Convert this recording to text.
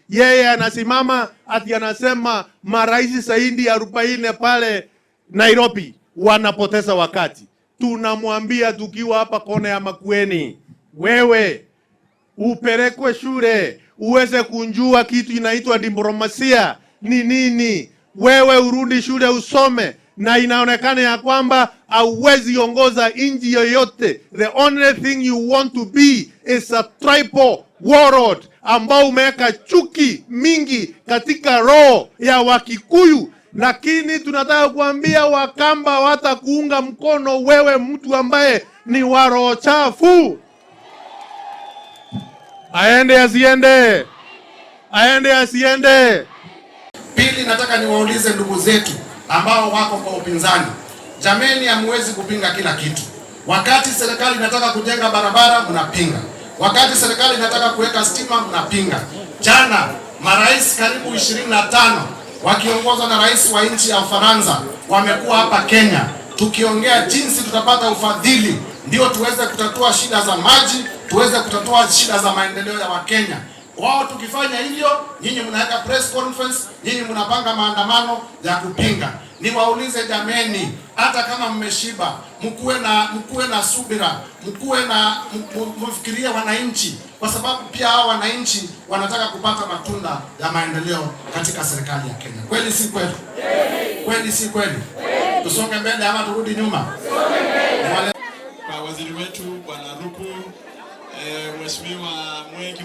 Yeye anasimama ati anasema marais zaidi ya 40 pale Nairobi wanapoteza wakati. Tunamwambia tukiwa hapa kona ya Makueni, wewe upelekwe shule uweze kunjua kitu inaitwa diplomasia ni nini. Wewe urudi shule usome, na inaonekana ya kwamba hauwezi ongoza nchi yoyote. The only thing you want to be is a tribal warlord ambao umeweka chuki mingi katika roho ya Wakikuyu. Lakini tunataka kuambia Wakamba watakuunga mkono wewe, mtu ambaye ni wa roho chafu. Aende asiende? Aende asiende? Pili, nataka niwaulize ndugu zetu ambao wako kwa upinzani, jameni, hamwezi kupinga kila kitu. Wakati serikali inataka kujenga barabara mnapinga, wakati serikali inataka kuweka stima mnapinga. Jana marais karibu 25 wakiongozwa na rais wa nchi ya Ufaransa wamekuwa hapa Kenya, tukiongea jinsi tutapata ufadhili ndio tuweze kutatua shida za maji, tuweze kutatua shida za maendeleo ya Wakenya. Wao tukifanya hivyo, nyinyi mnaweka press conference, nyinyi mnapanga maandamano ya kupinga. Niwaulize jameni, hata kama mmeshiba, mkuwe na subira, mfikirie wananchi, kwa sababu pia hao wananchi wanataka kupata matunda ya maendeleo katika serikali ya Kenya. Kweli si kweli? Kweli si kweli? Tusonge mbele ama turudi nyuma? Kwa waziri wetu Bwana Ruku, Mheshimiwa Mwengi